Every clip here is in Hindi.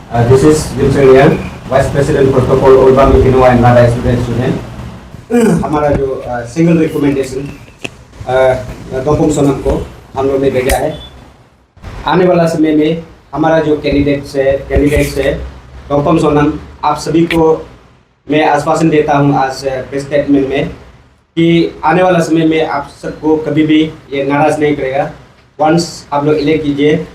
This is Vincent Liang, Vice President Protocol Olbam Ikinoa and Nada Student Union. हमारा जो सिंगल रिकमेंडेशन गौतम सोनम को हम लोग ने भेजा है। आने वाला समय में हमारा जो कैंडिडेट्स है गौतम सोनम, आप सभी को मैं आश्वासन देता हूं आज प्रेस स्टेटमेंट में कि आने वाला समय में आप सबको कभी भी ये नाराज़ नहीं करेगा। वंस आप लोग इलेक्ट कीजिए,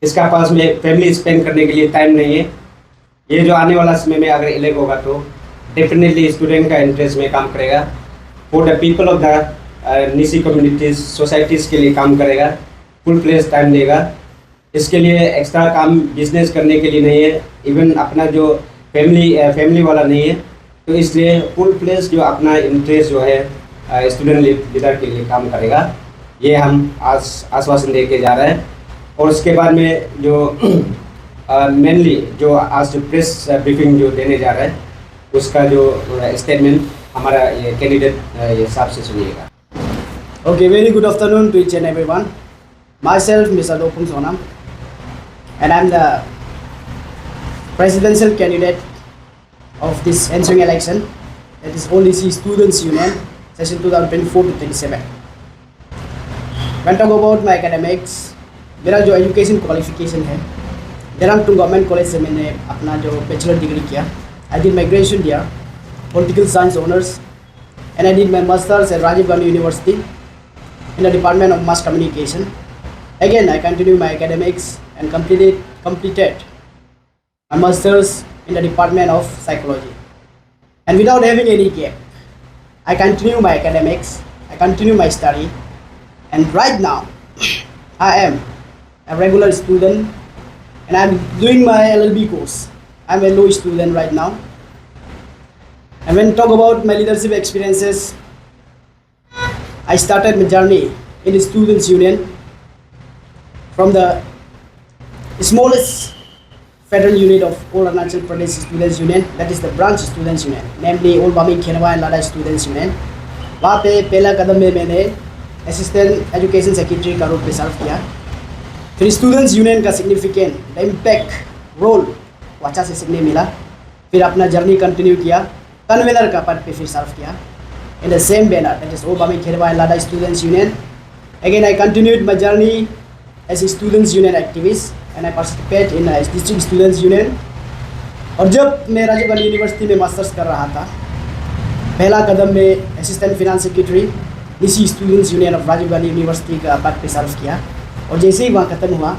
इसका पास में फैमिली स्पेंड करने के लिए टाइम नहीं है। ये जो आने वाला समय में अगर इलेक्ट होगा तो डेफिनेटली स्टूडेंट का इंटरेस्ट में काम करेगा, for the people of the Nyishi communities societies के लिए काम करेगा, फुल प्लेस टाइम देगा। इसके लिए एक्स्ट्रा काम बिजनेस करने के लिए नहीं है, इवन अपना जो फैमिली वाला नहीं है। तो इसलिए फुल प्लेस जो अपना इंटरेस्ट जो है स्टूडेंट लीडर के लिए काम करेगा, ये हम आज आश्वासन दे के जा रहे हैं। और उसके बाद में जो मेनली जो आज जो प्रेस ब्रीफिंग जो देने जा रहा है उसका जो स्टेटमेंट हमारा ये कैंडिडेट ये साहब से सुनिएगा। Okay, very good afternoon to each and everyone. Myself, Mr. Gautam Sonam, and I'm the presidential candidate of this ensuing election, that is ODC Students Union, session 2024 to 27. When talk about my academics, मेरा जो एजुकेशन क्वालिफिकेशन है, देहरादून गवर्नमेंट कॉलेज से मैंने अपना जो बैचलर डिग्री किया। आई डिड माई ग्रेजुएशन दिया political science honours and I did my masters at Rajiv Gandhi university in the department of mass communication. Again, I continue my academics and completed my master's in the department of psychology. And without having any gap, I continue my academics, I continue my study, and right now I am a regular student and I'm doing my LLB course. I'm a law student right now. And when talk about my leadership experiences, I started my journey in the Students Union from the smallest federal unit of all Arunachal Pradesh Students Union, that is the branch Students Union, namely Old Bami Khenwa and Lada Students Union. वहाँ पे पहला कदम में मैंने असिस्टेंट एजुकेशन सेक्रेटरी का रूप में सर्व किया। फिर स्टूडेंट्स यूनियन का सिग्निफिकेंट इम्पैक्ट रोल वो अच्छा से सीखने मिला। फिर अपना जर्नी कंटिन्यू किया, कन्वेनर का पद पे फिर सर्व किया in the same banner, that is all Bameng Kherwa and Lada students union. Again I continued my journey as a students union activist and I participate in district students union. और जब मैं राजीव गांधी यूनिवर्सिटी में मास्टर्स कर रहा था, पहला कदम में assistant finance secretary Nyishi students union of Rajiv Gandhi university का पद पे सर्व किया। और जैसे ही वहाँ ख़त्म हुआ,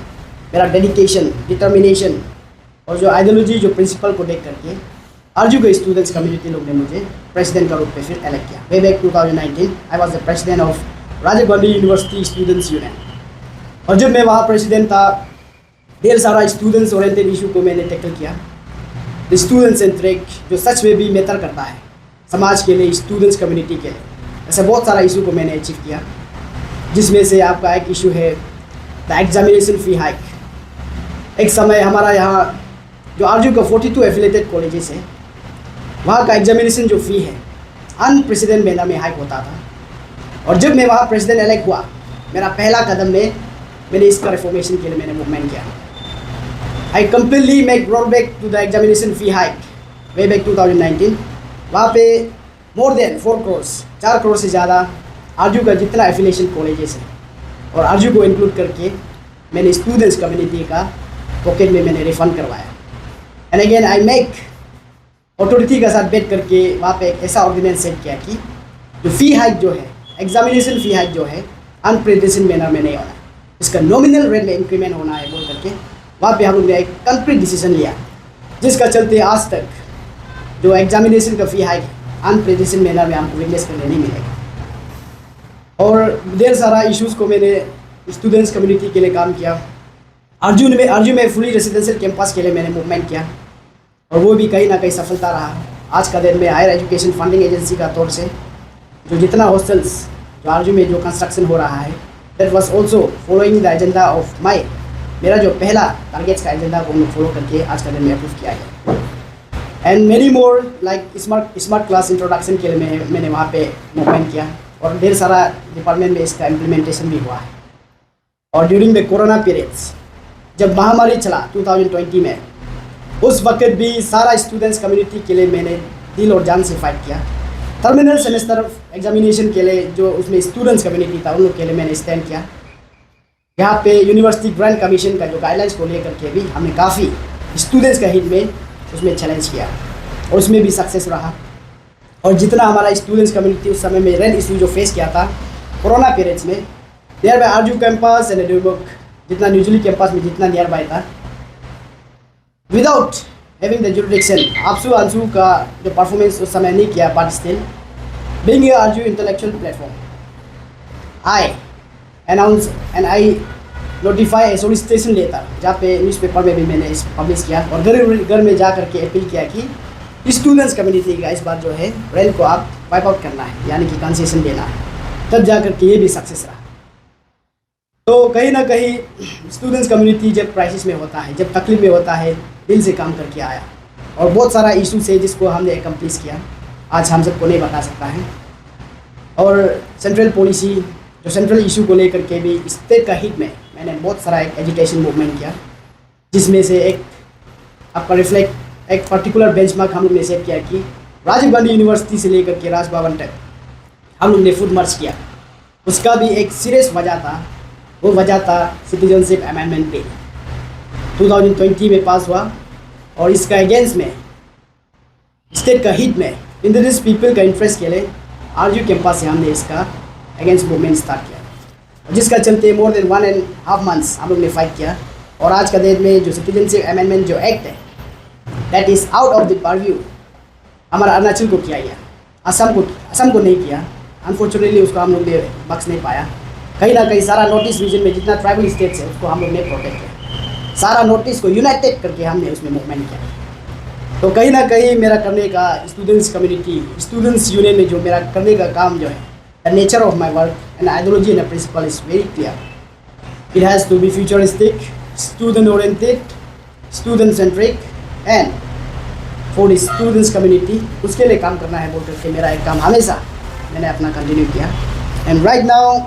मेरा डेडिकेशन, डिटर्मिनेशन और जो आइडियोलॉजी, जो प्रिंसिपल को देख करके आरजू के स्टूडेंट्स कम्युनिटी लोग ने मुझे प्रेसिडेंट का रूप में फिर इलेक्ट किया। Way back 2019 I was the president of Rajiv Gandhi university students union. और जब मैं वहाँ प्रेसिडेंट था, ढेर सारा स्टूडेंट्स ओरिएंटेड इशू को मैंने टैकल किया। स्टूडेंट सेंट्रिक जो सच में भी मैटर करता है समाज के लिए, स्टूडेंट्स कम्युनिटी के लिए, ऐसे बहुत सारा इशू को मैंने अचीव किया। जिसमें से आपका एक इशू है द एग्जामिनेशन फ़ी हाइक। एक समय हमारा यहाँ जो आरजू का 42 एफिलेटेड कॉलेजेस है, वहाँ का एग्जामिनेशन जो फ़ी है अनप्रेसिडेंट मैनर में हाइक होता था। और जब मैं वहाँ प्रेसिडेंट इलेक्ट हुआ, मेरा पहला कदम में मैंने इसका रिफॉर्मेशन के लिए मैंने मूवमेंट किया। I completely make roll back to the examination fee hike way back 2019। वहाँ पे मोर देन 4 करोड़, 4 करोड़ से ज़्यादा आरजू का जितना एफिलेशन कॉलेजेस है और आरजू को इंक्लूड करके मैंने स्टूडेंट्स कम्युनिटी का पॉकेट में मैंने रिफंड करवाया। And again I make authority के साथ बैठ करके वहाँ पे एक ऐसा ऑर्डिनेंस सेट किया कि जो फ़ी हाइक जो है, एग्जामिनेशन फ़ी हाइक जो है अनप्रेसिडेंट मैनर में नहीं होना, इसका नॉमिनल रेट में इंक्रीमेंट होना है बोल करके वहाँ पे हम लोग ने एक कंप्लीट डिसीजन लिया, जिसका चलते आज तक जो एग्जामिनेशन का फ़ी हाइक अनप्रेसिडेंट मैनर में हमको विटनेस करने नहीं मिलेगा। और ढेर सारा इश्यूज़ को मैंने स्टूडेंट्स कम्युनिटी के लिए काम किया। आरजू में फुली रेसिडेंशियल कैंपस के लिए मैंने मूवमेंट किया और वो भी कहीं ना कहीं सफलता रहा। आज का दिन में हायर एजुकेशन फंडिंग एजेंसी का तौर से जो जितना हॉस्टल्स जो आरजू में जो कंस्ट्रक्शन हो रहा है, that was also following the agenda of my, मेरा जो पहला टारगेट्स का एजेंडा को हमने फॉलो करके आज का दिन में अप्रूव किया है। And many more like smart class introduction के लिए मैंने वहाँ पे मूवमेंट किया और ढेर सारा डिपार्टमेंट में इसका इम्प्लीमेंटेशन भी हुआ है। और ड्यूरिंग द कोरोना पीरियड्स, जब महामारी चला 2020 में, उस वक्त भी सारा स्टूडेंट्स कम्युनिटी के लिए मैंने दिल और जान से फाइट किया। टर्मिनल सेमेस्टर एग्जामिनेशन के लिए जो उसमें स्टूडेंट्स कम्युनिटी था उन लोग के लिए मैंने स्टैंड किया। यहाँ पे यूनिवर्सिटी ग्रांट कमीशन का जो गाइडलाइंस को लेकर के भी हमने काफ़ी स्टूडेंट्स का हित में उसमें चैलेंज किया और उसमें भी सक्सेस रहा। और जितना हमारा स्टूडेंट्स कम्युनिटी उस समय में रेंट इशू जो फेस किया था कोरोना पीरियड्स में, near by Aarzoo campus and एडुबर्ग, जितना न्यूजली कैंपस में जितना नियर बाय था, विदाउट हैविंग द जुरिडिक्शन, आपसू अंशु का जो परफॉर्मेंस उस समय नहीं किया, बट स्टिल बीइंग ए आरजू intellectual platform, I announce and I notify a solicitation letter, जहाँ पे न्यूज़पेपर में भी मैंने इस पब्लिश किया और घर घर में जा करके अपील किया कि स्टूडेंट्स कम्युनिटी का इस बार जो है रेंट को आप वाइप आउट करना है, यानी कि कंसेशन देना है। तब जा करके ये भी सक्सेस रहा। तो कहीं ना कहीं स्टूडेंट्स कम्युनिटी जब क्राइसिस में होता है, जब तकलीफ में होता है, दिल से काम करके आया और बहुत सारा इशूज़ है जिसको हमने एकम्प्लिश किया, आज हम सबको नहीं बता सकता है। और सेंट्रल पॉलिसी, जो सेंट्रल इशू को लेकर के भी स्टेट का हित में मैंने बहुत सारा एक एजुकेशन मूवमेंट किया, जिसमें से एक आपका रिफ्लेक्ट एक पर्टिकुलर बेंचमार्क हम लोग ने सेट किया कि राजीव गांधी यूनिवर्सिटी से लेकर के राजभवन तक हम लोग ने फुट मार्च किया। उसका भी एक सीरियस वजह था, वो वजह था सिटीजनशिप अमेंडमेंट बिल 2020 में पास हुआ और इसका अगेंस्ट में स्टेट का हित में इंडिजिनस पीपल का इंटरेस्ट के लिए आरजू कैंपस से हमने इसका अगेंस्ट मूवमेंट स्टार्ट किया, जिसका चलते मोर देन 1.5 months हम लोग ने फाइट किया। और आज का डेट में जो सिटीजनशिप अमेंडमेंट जो एक्ट है, that is out of the purview, हमारा अरुणाचल को किया गया, असम को नहीं किया। अनफॉर्चुनेटली उसको हम लोग ने बख्श नहीं पाया। कहीं ना कहीं सारा नॉर्थ ईस्ट रीजन में जितना ट्राइबल स्टेट्स है उसको हम लोग ने प्रोटेक्ट किया, सारा नॉर्थ ईस्ट को यूनाइटेड करके हमने उसमें मूवमेंट किया। तो कहीं ना कहीं मेरा करने का स्टूडेंट्स कम्युनिटी, स्टूडेंट्स यूनियन में जो मेरा करने का काम जो है, the nature of my work and ideology and principle is very clear. It has to be futuristic, student oriented, student centric and for the students community, उसके लिए काम करना है बोल करके मेरा एक काम हमेशा मैंने अपना कंटिन्यू किया। And right now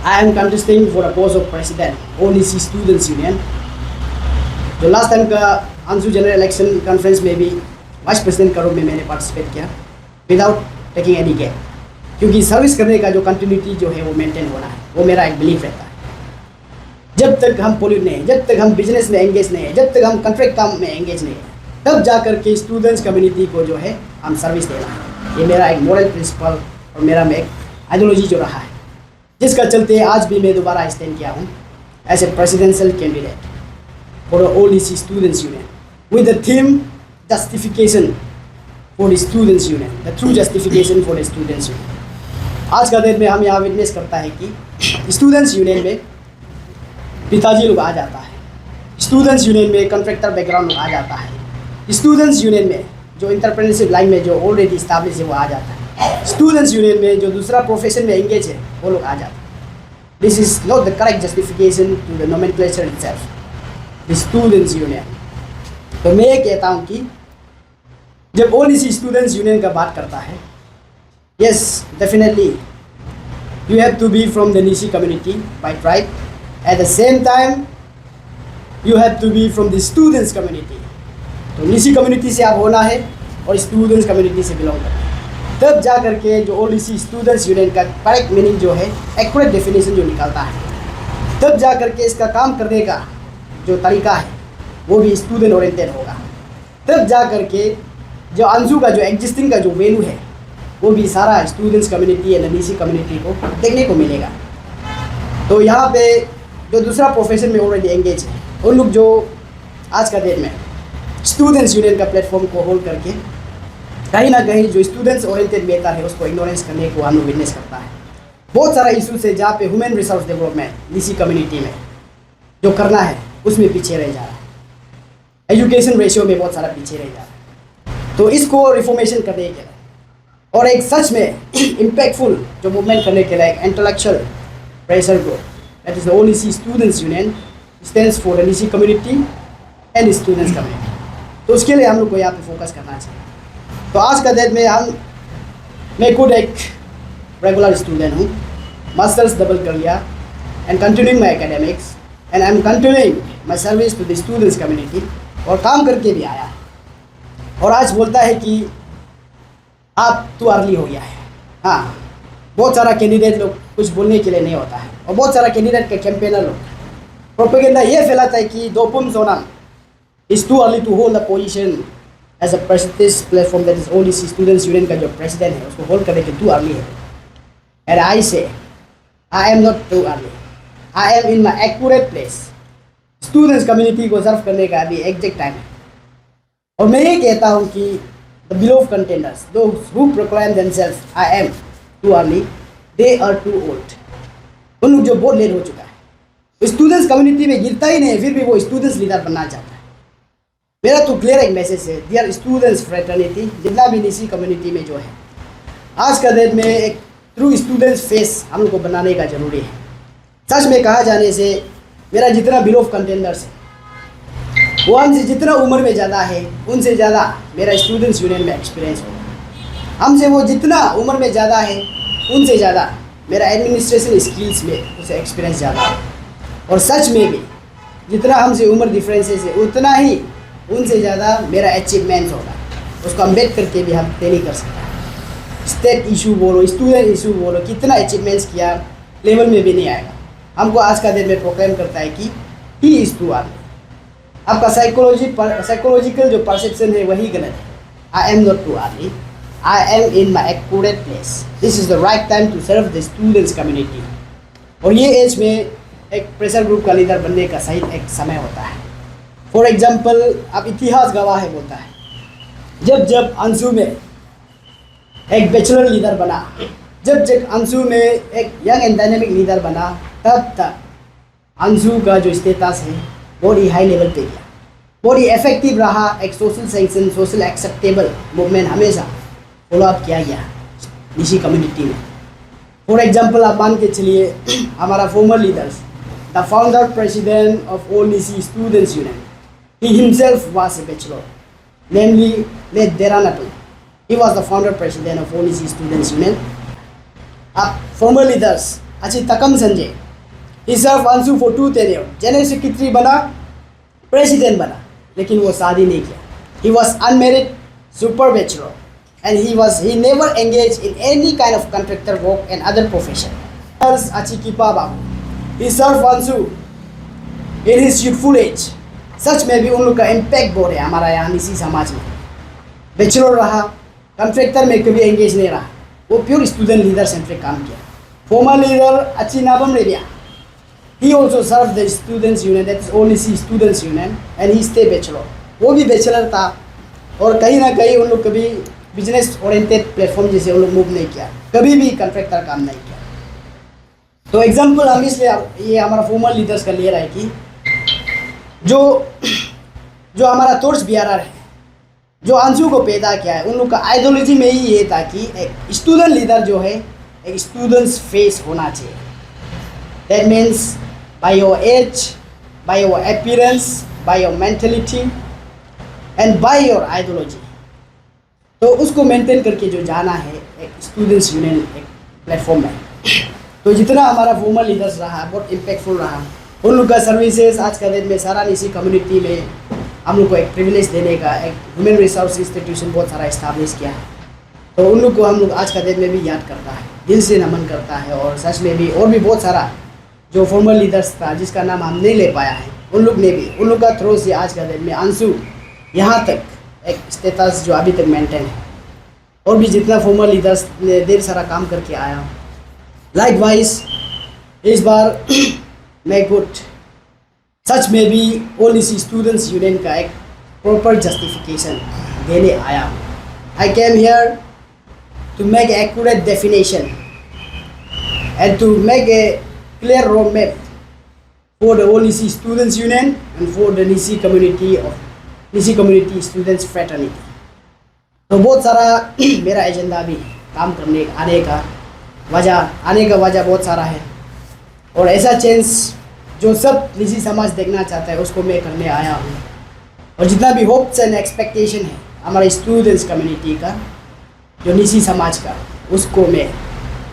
I am contesting for a post of president, ODC Students Union. जो लास्ट टाइम का अंशु जनरल इलेक्शन कॉन्फ्रेंस में भी वाइस प्रेसिडेंट का रूप में मैंने पार्टिसिपेट किया विदाउट टेकिंग एनी गैप, क्योंकि सर्विस करने का जो कंटिन्यूटी जो है वो मेंटेन होना है, वो मेरा एक बिलीफ रहता है। जब तक हम पोल्यूट नहीं है, जब तक हम बिजनेस में एंगेज नहीं है, जब तक हम कॉन्ट्रैक्ट काम में एंगेज नहीं है, तब जा कर के स्टूडेंट्स कम्युनिटी को जो है हम सर्विस देना है। ये मेरा एक मॉरल प्रिंसिपल और मेरा में एक आइडियोलॉजी जो रहा है, जिसका चलते आज भी मैं दोबारा स्टैंड किया हूँ as a presidential candidate for ODC students union with the theme justification for the students union, the true justification for the students union. आज का दिन में हम यहाँ विटनेस करता है कि स्टूडेंट्स यूनियन में पिताजी लोग आ जाता है, स्टूडेंट्स यूनियन में कॉन्ट्रैक्टर बैकग्राउंड लोग आ जाता है, स्टूडेंट्स यूनियन में जो इंटरप्रेन्योरशिप लाइन में जो ऑलरेडी इस्टेब्लिश है वो आ जाता है, स्टूडेंट्स यूनियन में जो दूसरा प्रोफेशन में एंगेज है वो लोग आ जाते हैं। This is not the correct justification to the nomenclature itself, the students union. तो मैं ये कहता हूँ कि जब ODC स्टूडेंट्स यूनियन का बात करता है, yes definitely you have to be from the Nyishi community by tribe, at the same time you have to be from the students community. तो नीसी कम्युनिटी से आप होना है और स्टूडेंट्स कम्युनिटी से बिलोंग करना है, तब जा करके जो ODC स्टूडेंट्स यूनियन का करेक्ट मीनिंग जो है, एक्यूरेट डेफिनेशन जो निकलता है, तब जा करके इसका काम करने का जो तरीका है वो भी स्टूडेंट ओरिएंटेड होगा। तब जा करके जो अंशु का जो एग्जिस्टिंग का जो वैल्यू है वो भी सारा स्टूडेंट्स कम्युनिटी या NEC कम्युनिटी को देखने को मिलेगा। तो यहाँ पे जो दूसरा प्रोफेशन में ऑलरेडी एंगेज है, उन लोग जो आज का डेट में स्टूडेंट्स यूनियन का प्लेटफॉर्म को होल्ड करके कहीं ना कहीं जो स्टूडेंट्स ओरिएंटेड मेथड है उसको इग्नोरेंस करने को हम लोग विटनेस करता है। बहुत सारा इशूज है जहाँ पे human resource development NEC community में जो करना है उसमें पीछे रह जा रहा है, एजुकेशन रेशियो में बहुत सारा पीछे रह जा रहा है। तो इसको रिफॉर्मेशन करने के लिए और एक सच में इम्पैक्टफुल जो मूवमेंट करने के लिए एक intellectual pressure group, that is the ODC students union stands for NEC community and students community. तो उसके लिए हम लोग को यहाँ पे फोकस करना चाहिए। तो आज का डेट में मैं खुद एक रेगुलर स्टूडेंट हूँ, मास्टर्स डबल कर लिया and continuing my academics and I am continuing my service to the students community और काम करके भी आया, और आज बोलता है कि आप टू अर्ली हो गया है। हाँ, बहुत सारा कैंडिडेट लोग कुछ बोलने के लिए नहीं होता है, और बहुत सारा कैंडिडेट के कैंपेनर लोग प्रोपेगेंडा ये फैलाता है कि Dopum Sonam is too early to hold the position as a prestigious platform that is ओलीसी स्टूडेंट्स यूनियन का जो प्रेसिडेंट है उसको होल्ड करने के टू अर्ली है। And I say I am not too early, I am in my accurate place. Students community को सर्व करने का अभी एग्जैक्ट टाइम है, और मैं ये कहता हूँ कि the below contenders those who proclaim themselves I am too early, they are too old. उन लोग जो बहुत लेट हो चुका है, स्टूडेंट्स कम्युनिटी में गिरता ही नहीं, फिर भी वो स्टूडेंट्स लीडर बनना चाहता है। मेरा तो क्लियर एक मैसेज है, डियर स्टूडेंट्स फ्रेटर्निटी, जितना भी निसी कम्युनिटी में जो है, आज का डेट में एक ट्रू स्टूडेंट्स फेस हम लोग को बनाने का जरूरी है। सच में कहा जाने से मेरा जितना बिलोव कंटेंडर्स है वो हमसे जितना उम्र में ज़्यादा है उनसे ज़्यादा मेरा स्टूडेंट्स यूनियन में एक्सपीरियंस होगा। हमसे वो जितना उम्र में ज़्यादा है उनसे ज़्यादा मेरा एडमिनिस्ट्रेशन स्किल्स में उसे एक्सपीरियंस ज़्यादा है। और सच में भी जितना हमसे उम्र डिफरेंसेस है उतना ही उनसे ज़्यादा मेरा अचीवमेंट्स होगा, उसको हम बेट करके भी हम तय नहीं कर सकते। स्टेट इशू बोलो, स्टूडेंट इशू बोलो, कितना अचीवमेंट्स किया लेवल में भी नहीं आएगा। हमको आज का दिन में प्रोक्लेम करता है कि ही इज़ टू अर्ली। आपका साइकोलॉजिकल जो परसेप्शन है वही गलत है। I am not too early, I am in my accurate place, this is the right time to serve the students community. और ये एज में एक प्रेशर ग्रुप का लीडर बनने का सही एक समय होता है। फॉर एग्जाम्पल, अब इतिहास गवाह है बोलता है, जब जब अंशु में एक बैचलर लीडर बना, जब अंशु में एक यंग एंड डायनेमिक लीडर बना, तब तक अंशु का जो स्टेटस है बहुत ही हाई लेवल पे गया, बहुत ही इफेक्टिव रहा। एक social sanction, social acceptable movement हमेशा फॉलो अप किया गया निशी कम्युनिटी में। फॉर एग्जाम्पल, आप मान के चलिए हमारा farmer leaders, the founder president of all Nishi students union, he himself was a bachelor, namely Late Deranatu. He was the founder president of all NEC Students Union. Up former leaders, Achi Takam Sanjay, he served Anshu for 2 tenure. General Secretary बना, President बना, लेकिन वो शादी नहीं किया. He was unmarried, super bachelor, and he never engaged in any kind of contractor work and other profession. Achi Kipa Babu, he served Anshu in his youthful age. सच में भी उन लोग का इम्पैक्ट बहुत है हमारा यहाँ निसी समाज में। बैचलर रहा, कॉन्ट्रैक्टर में कभी एंगेज नहीं रहा, वो प्योर स्टूडेंट लीडर सेंट्रिक काम किया। फॉर्मर लीडर अच्छी Nabam Rebia, he also serve the students union, that is ओलीसी students union, and he stay bachelor. वो भी बैचलर था, और कहीं ना कहीं उन लोग कभी बिजनेस ओरिएंटेड प्लेटफॉर्म जैसे उन लोग मूव नहीं किया, कभी भी कॉन्ट्रैक्टर काम नहीं किया। तो एग्जाम्पल हम इसलिए ये हमारा फॉर्मर लीडर्स का ले रहा है कि जो हमारा तोर्स बियारर है, जो अंशु को पैदा किया है, उन लोग का आइडियोलॉजी में ही ये था कि एक स्टूडेंट लीडर जो है एक स्टूडेंट्स फेस होना चाहिए। That means by your age, by your appearance, by your mentality and by your ideology. तो उसको मेंटेन करके जो जाना है एक स्टूडेंट्स यूनियन एक प्लेटफॉर्म है। तो जितना हमारा फॉर्मर लीडर्स रहा बहुत इम्पैक्टफुल रहा, उन लोग का सर्विसेज आज का दिन में सारा निसी कम्युनिटी में हम लोग को एक प्रिविलेज देने का एक ह्यूमन रिसोर्स इंस्टीट्यूशन बहुत सारा इस्टेब्लिश किया है। तो उन लोग को हम लोग आज का दिन में भी याद करता है, दिल से नमन करता है। और सच में भी और भी बहुत सारा जो फॉर्मर लीडर्स था जिसका नाम हम नहीं ले पाया है, उन लोग ने भी, उन लोग का थ्रू से आज का दिन में अंशु यहाँ तक एक स्टेटस जो अभी तक मेंटेन है। और भी जितना फॉर्मर लीडर्स ने ढेर सारा काम करके आया। लाइकवाइज इस बार मैं गुड सच में भी ओलीसी स्टूडेंट्स यूनियन का एक प्रॉपर जस्टिफिकेशन देने आया हूँ। I came here to make accurate definition and to make a clear road map for the ओलीसी students union and for the Nyishi community students fraternity. तो बहुत सारा मेरा एजेंडा भी काम करने आने का वजह बहुत सारा है, और ऐसा चेंज जो सब निजी समाज देखना चाहता है उसको मैं करने आया हूँ। और जितना भी होप्स एंड एक्सपेक्टेशन है हमारे स्टूडेंट्स कम्युनिटी का, जो निजी समाज का, उसको मैं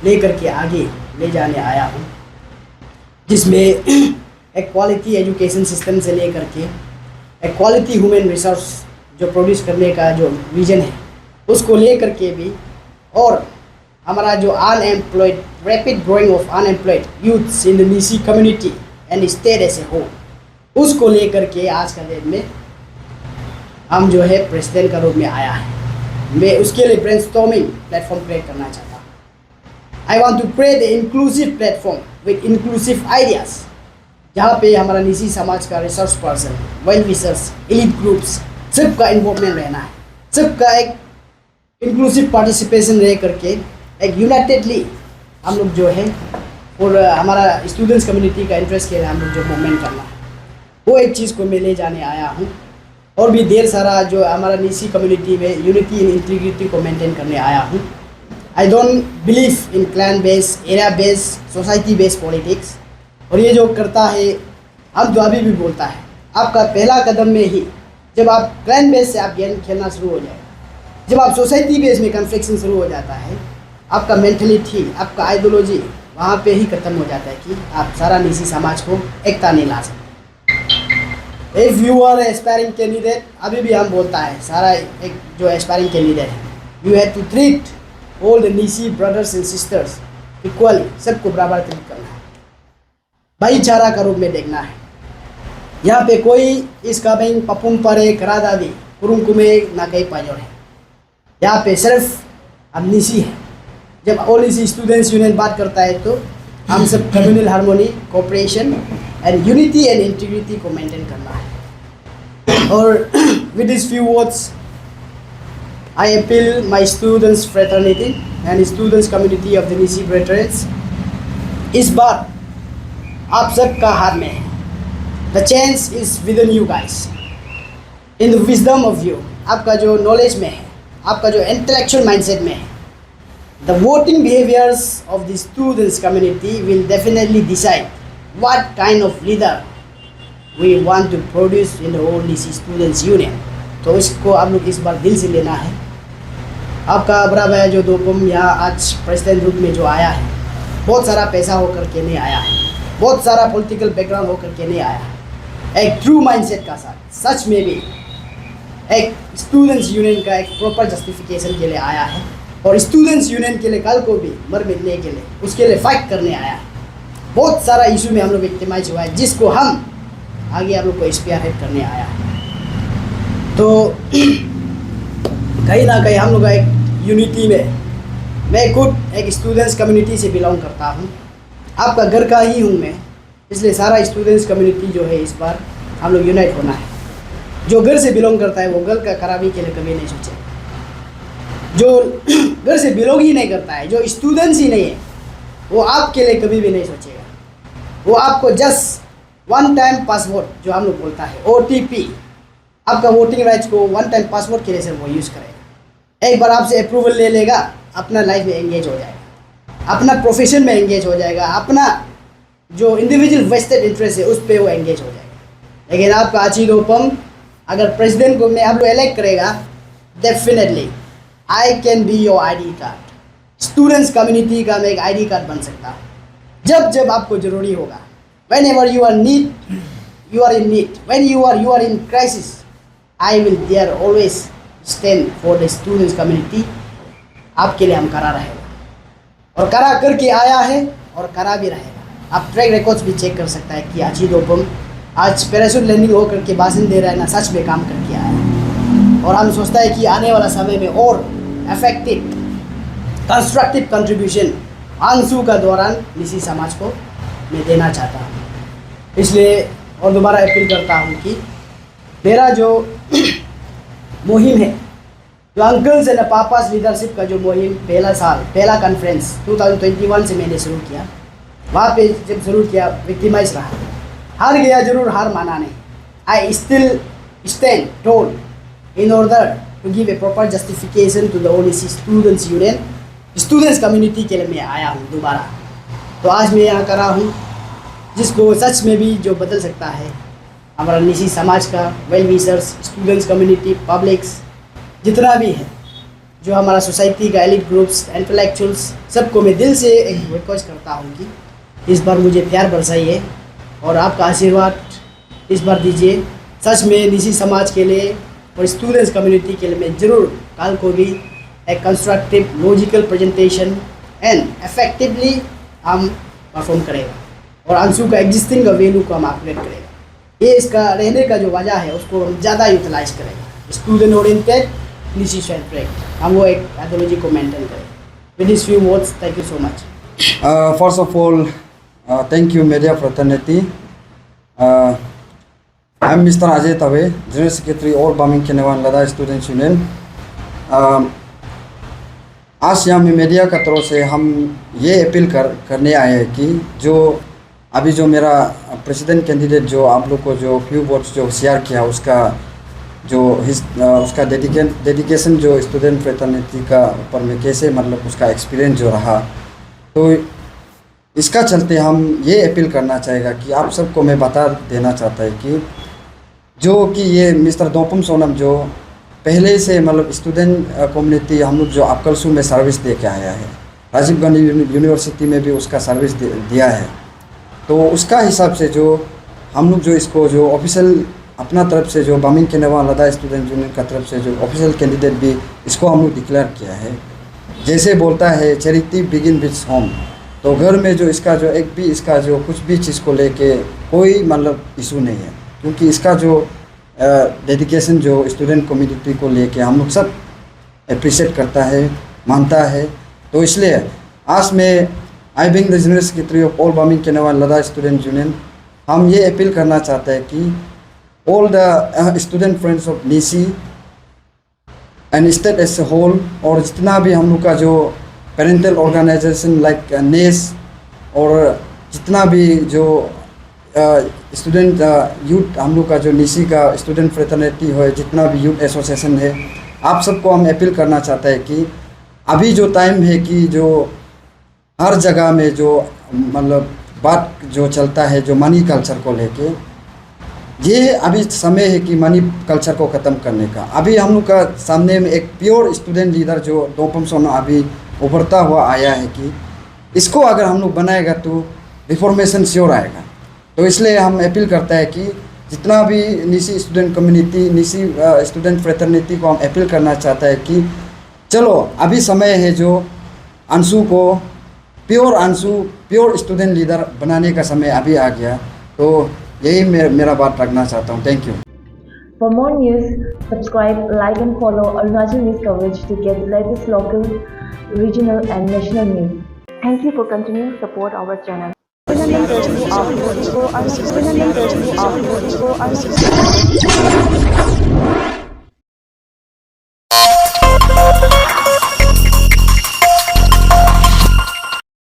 ले करके आगे ले जाने आया हूँ, जिसमें एक क्वालिटी एजुकेशन सिस्टम से ले करके एक क्वालिटी ह्यूमन रिसोर्स जो प्रोड्यूस करने का जो विजन है उसको लेकर के भी, और हमारा जो unemployed, rapid growing of unemployed youths in the Nyishi community and state as a whole, उसको लेकर के आज का दिन में हम जो है प्रेसिडेंट का रूप में आया है। मैं उसके लिए ब्रेनस्टॉर्मिंग प्लेटफॉर्म क्रिएट करना चाहता हूँ। I want to create a inclusive platform with inclusive ideas, जहाँ पे हमारा निजी समाज का resource person, well wishers, elite groups, सबका इन्वॉल्वमेंट रहना है, सबका एक इंक्लूसिव पार्टिसिपेशन रह करके एक यूनाइटेडली हम लोग जो है, और हमारा स्टूडेंट्स कम्युनिटी का इंटरेस्ट के लिए हम लोग जो मूवमेंट करना है, वो एक चीज़ को मैं ले जाने आया हूँ। और भी ढेर सारा जो हमारा नीसी कम्युनिटी में यूनिटी एंड इंटीग्रिटी को मेंटेन करने आया हूँ। I don't believe in clan base, area base, society base politics. और ये जो करता है, हम जो अभी भी बोलता है, आपका पहला कदम में ही जब आप क्लैन बेस से आप गेम खेलना शुरू हो जाएगा, जब आप सोसाइटी बेस में कन्फ्लिक्शन शुरू हो जाता है, आपका मेंटलिटी, आपका आइडियोलॉजी वहाँ पे ही ख़त्म हो जाता है कि आप सारा निजी समाज को एकता नहीं ला सकते। If you are aspiring candidate, अभी भी हम बोलता है सारा एक जो एस्पायरिंग कैंडिडेट है, you have to treat all the Nyishi brothers and sisters equally, सबको बराबर ट्रीट करना है, भाईचारा का रूप में देखना है। यहाँ पे कोई इसका भाई पपुम परे करा दादी कुरुम कुमे ना कहीं पाजोड़ है, यहाँ पे सिर्फ हम नीसी है। जब ऑल नीसी स्टूडेंट्स यूनियन बात करता है तो हम सब communal harmony, cooperation and unity and integrity को मेंटेन करना है। और with this few words I appeal my students fraternity and students community of the Nyishi brethren, इस बार आप सबका हाथ में है। The chance is with in you guys, in the wisdom of you, आपका जो नॉलेज में है, आपका जो इंटेलेक्चुअल माइंडसेट में है। The voting behaviors of the students community will definitely decide what kind of leader we want to produce in the whole DC Students Union. तो इसको आप लोग इस बार दिल से लेना है। आपका बड़ा भाई जो दोपम यहाँ आज प्रेसिडेंट रूप में जो आया है, बहुत सारा पैसा होकर के नहीं आया है, बहुत सारा पॉलिटिकल बैकग्राउंड होकर के नहीं आया है। एक ट्रू माइंडसेट का साथ सच में भी एक स्टूडेंट्स यूनियन का एक प्रॉपर जस्टिफिकेशन के लिए आया है, और स्टूडेंट्स यूनियन के लिए कल को भी मर मिटने के लिए उसके लिए फाइट करने आया है। बहुत सारा इशू में हम लोग इज्तिमाई हुआ है, जिसको हम आगे हम लोग को स्पीयरहेड करने आया है। तो कहीं ना कहीं हम लोग एक यूनिटी में, मैं खुद एक स्टूडेंट्स कम्युनिटी से बिलोंग करता हूँ, आपका घर का ही हूँ मैं, इसलिए सारा स्टूडेंट्स कम्युनिटी जो है इस बार हम लोग यूनाइट होना है। जो घर से बिलोंग करता है वो घर का खराबी के लिए कभी नहीं सोचे, जो घर से बिलोंग ही नहीं करता है, जो स्टूडेंट्स ही नहीं है, वो आपके लिए कभी भी नहीं सोचेगा। वो आपको जस्ट वन टाइम पासवर्ड जो हम लोग बोलता है OTP, आपका वोटिंग राइट्स को वन टाइम पासवर्ड के लिए सिर्फ वो यूज़ करेगा। एक बार आपसे अप्रूवल ले लेगा, अपना लाइफ में एंगेज हो जाएगा, अपना प्रोफेशन में एंगेज हो जाएगा, अपना जो इंडिविजुअल वेस्टेड इंटरेस्ट है उस पर वो एंगेज हो जाएगा। लेकिन आपका अचीदोपम अगर प्रेसिडेंट को मैं आप लोग इलेक्ट करेगा, definitely I can be your ID card. Students community का मैं एक ID कार्ड बन सकता हूँ। जब जब आपको ज़रूरी होगा, whenever you are in need, when you are in crisis, I will there always stand for the students community. आपके लिए हम करा रहेगा, और करा करके आया है और करा भी रहेगा। आप ट्रैक रिकॉर्ड्स भी चेक कर सकता है कि अचीदोपम आज पैराशूट लैंडिंग होकर के भाषण दे रहा है ना, सच में काम करके आया है। और हम सोचता है कि आने वाला समय में और इफेक्टिव कंस्ट्रक्टिव कंट्रीब्यूशन आंसू का दौरान निजी समाज को मैं देना चाहता हूँ। इसलिए और दोबारा अपील करता हूँ कि मेरा जो मुहिम है, जो अंकल्स एंड पापास लीडरशिप का जो मुहिम पहला कॉन्फ्रेंस 2021 से मैंने शुरू किया, वहाँ पे जब शुरू किया विक्टिमाइज रहा, हार गया जरूर, हार माना नहीं। I still stand tall in order to give a proper justification to the ओनीसी स्टूडेंट्स यूनियन। स्टूडेंट्स कम्युनिटी के लिए मैं आया हूँ दोबारा। तो आज मैं यहाँ करा हूँ जिसको सच में भी जो बदल सकता है हमारा निजी समाज का, well wishers, students community, publics जितना भी है, जो हमारा सोसाइटी का एलिट ग्रुप्स, इंटेलेक्चुअल्स, सबको मैं दिल से एक रिक्वेस्ट करता हूँ कि इस बार मुझे प्यार बरसाइए और आपका आशीर्वाद इस बार दीजिए। सच में निजी समाज के लिए और स्टूडेंट्स कम्युनिटी के लिए मैं ज़रूर कल को भी एक constructive logical presentation and effectively हम परफॉर्म करेगा और अंशु का एग्जिस्टिंग वैल्यू को हम अपग्रेड करेगा। ये इसका रहने का जो वजह है उसको हम ज़्यादा यूटिलाइज करेंगे। स्टूडेंट ओरिएंटेड निजी सेंट्रिक हम वो एक पैथोलॉजी को मेंटेन करें। With this few words, thank you so much. First of all, thank you media fraternity. I'm Mr. Ajay Tawe, General Secretary All Baming Kenewan Ladakh Students Union. आज यहाँ में मीडिया का तरफ से हम ये अपील करने आए हैं कि जो अभी जो मेरा प्रेसिडेंट कैंडिडेट जो आप लोग को जो फ्यू वर्ड्स जो शेयर किया उसका जो उसका डेडिकेशन जो स्टूडेंट फ्रेटर्निटी का ऊपर में कैसे मतलब उसका एक्सपीरियंस जो रहा, तो इसका चलते हम ये अपील करना चाहेगा कि आप सबको मैं बता देना चाहता है कि जो कि ये मिस्टर दोपम सोनम जो पहले से मतलब स्टूडेंट कम्युनिटी हम लोग जो अक्कलसू में सर्विस दे के आया है, राजीव गांधी यूनिवर्सिटी में भी उसका सर्विस दिया है, तो उसका हिसाब से जो हम लोग जो इसको जो ऑफिशियल अपना तरफ से जो बामिंग केनेवान लद्दाख स्टूडेंट यूनियन का तरफ से जो ऑफिशियल कैंडिडेट भी इसको हम लोग डिक्लेयर किया है। जैसे बोलता है चैरिटी बिगिन विथ होम, तो घर में जो इसका जो एक भी इसका जो कुछ भी चीज़ को लेके कोई मतलब इशू नहीं है, क्योंकि इसका जो डेडिकेशन जो स्टूडेंट कम्युनिटी को लेके हम लोग सब अप्रिशिएट करता है, मानता है। तो इसलिए आज मैं I being the general secretary of all Bameng Khenewa Lada student union हम ये अपील करना चाहते हैं कि all the student friends of Nyishi and state as a whole, और जितना भी हम लोग का जो पेरेंटल ऑर्गेनाइजेशन लाइक नेस और जितना भी जो स्टूडेंट यूथ हम लोग का जो नीसी का स्टूडेंट फ्रेटर्निटी है, जितना भी यूथ एसोसिएशन है, आप सबको हम अपील करना चाहते हैं कि अभी जो टाइम है कि जो हर जगह में जो मतलब बात जो चलता है जो मनी कल्चर को लेके, ये अभी समय है कि मनी कल्चर को ख़त्म करने का। अभी हम लोग का सामने में एक प्योर स्टूडेंट लीडर जो दोपम सोना अभी उभरता हुआ आया है कि इसको अगर हम लोग बनाएगा तो रिफॉर्मेशन श्योर आएगा। तो इसलिए हम अपील करता है कि जितना भी नीसी स्टूडेंट कम्युनिटी, नीसी स्टूडेंट फ्रेटर्निटी को हम अपील करना चाहता है कि चलो अभी समय है जो अंशु को प्योर स्टूडेंट लीडर बनाने का समय अभी आ गया। तो यही मेरा बात रखना चाहता हूँ। Thank you. For more news, subscribe, like and follow Arunachal News coverage to get the latest local, regional and national news. Thank you for continuing to support our channel. Abhinandan Prajhu Aap